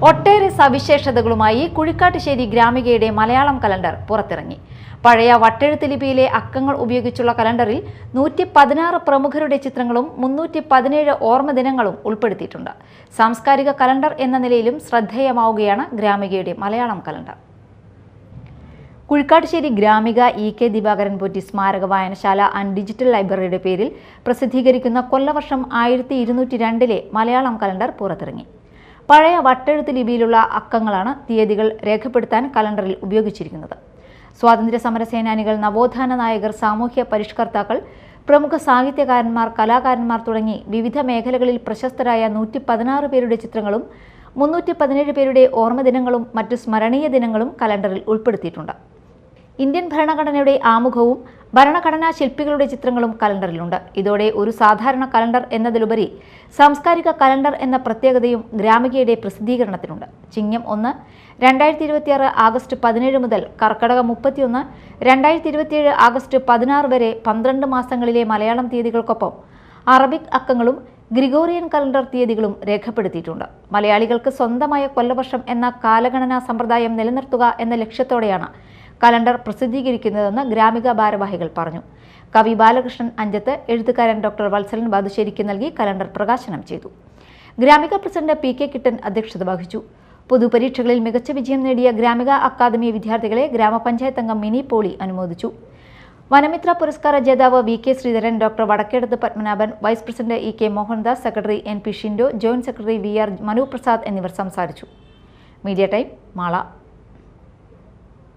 ഒട്ടേറെ സവിശേഷതകളുമായി കുഴിക്കാട്ടുശ്ശേരി ഗ്രാമികയുടെ മലയാളം കലണ്ടർ പുറത്തിറങ്ങി. പഴയ വട്ടെഴുത്ത് ലിപിയിലെ അക്കങ്ങൾ ഉപയോഗിച്ചുള്ള കലണ്ടറിൽ 116 പ്രമുഖരുടെ ചിത്രങ്ങളും 317 ഓർമ്മദിനങ്ങളും ഉൾപ്പെടുത്തിയിട്ടുണ്ട്. സാംസ്കാരിക കലണ്ടർ എന്ന നിലയിലും ശ്രദ്ധേയമാവുകയാണ് ഗ്രാമികയുടെ മലയാളം കലണ്ടർ. കുഴിക്കാട്ടുശ്ശേരി ഗ്രാമിക ഇ.കെ. ദിവാകരൻ പോറ്റി സ്മാരക വായനശാല ആൻഡ് ഡിജിറ്റൽ ലൈബ്രറിയുടെ പേരിൽ പ്രസിദ്ധീകരിക്കുന്ന കൊല്ലവർഷം 1202 മലയാളം കലണ്ടർ പുറത്തിറങ്ങി. പഴയ വട്ടെഴുത്ത് ലിപിയിലുള്ള അക്കങ്ങളാണ് തീയതികൾ രേഖപ്പെടുത്താൻ കലണ്ടറിൽ ഉപയോഗിച്ചിരിക്കുന്നത്. സ്വാതന്ത്ര്യ സമര സേനാനികൾ, നവോത്ഥാന നായകർ, സാമൂഹ്യ പരിഷ്കർത്താക്കൾ, പ്രമുഖ സാഹിത്യകാരന്മാർ, കലാകാരന്മാർ തുടങ്ങി വിവിധ മേഖലകളിൽ പ്രശസ്തരായ 116 പേരുടെ ചിത്രങ്ങളും 317 പേരുടെ ഓർമ്മദിനങ്ങളും മറ്റു സ്മരണീയ ദിനങ്ങളും കലണ്ടറിൽ ഉൾപ്പെടുത്തിയിട്ടുണ്ട്. ഇന്ത്യൻ ഭരണഘടനയുടെ ആമുഖവും ഭരണഘടനാ ശില്പികളുടെ ചിത്രങ്ങളും കലണ്ടറിലുണ്ട്. ഇതോടെ ഒരു സാധാരണ കലണ്ടർ എന്നതിലുപരി സാംസ്കാരിക കലണ്ടർ എന്ന പ്രത്യേകതയും ഗ്രാമികയുടെ പ്രസിദ്ധീകരണത്തിനുണ്ട്. ചിങ്ങം 1 2026 ആഗസ്റ്റ് 17 മുതൽ കർക്കടകം 31 2027 ആഗസ്റ്റ് 16 വരെ 12 മാസങ്ങളിലെ മലയാളം തീയതികൾക്കൊപ്പം അറബിക് അക്കങ്ങളും ഗ്രിഗോറിയൻ കലണ്ടർ തീയതികളും രേഖപ്പെടുത്തിയിട്ടുണ്ട്. മലയാളികൾക്ക് സ്വന്തമായ കൊല്ലവർഷം എന്ന കാലഗണനാ സമ്പ്രദായം നിലനിർത്തുക എന്ന ലക്ഷ്യത്തോടെയാണ് കലണ്ടർ പ്രസിദ്ധീകരിക്കുന്നതെന്ന് ഗ്രാമിക ഭാരവാഹികൾ പറഞ്ഞു. കവി ബാലകൃഷ്ണൻ അഞ്ചത്ത്, എഴുത്തുകാരൻ ഡോക്ടർ വത്സലൻ ബാദുശ്ശേരിക്ക് നൽകി കലണ്ടർ പ്രകാശനം ചെയ്തു. Gramika president P K. കിട്ടൻ അധ്യക്ഷത വഹിച്ചു. പൊതുപരീക്ഷകളിൽ മികച്ച വിജയം നേടിയ ഗ്രാമിക അക്കാദമി വിദ്യാർത്ഥികളെ ഗ്രാമപഞ്ചായത്ത് അംഗം മിനി പോളി അനുമോദിച്ചു. വനമിത്ര പുരസ്കാര ജേതാവ് VK. Sreedharan, doctor Vadakkedath Padmanabhan, vice president EK. Mohandas, secretary NP. Shindo, joint secretary VR. Manu Prasad എന്നിവർ സംസാരിച്ചു. Media time, Mala.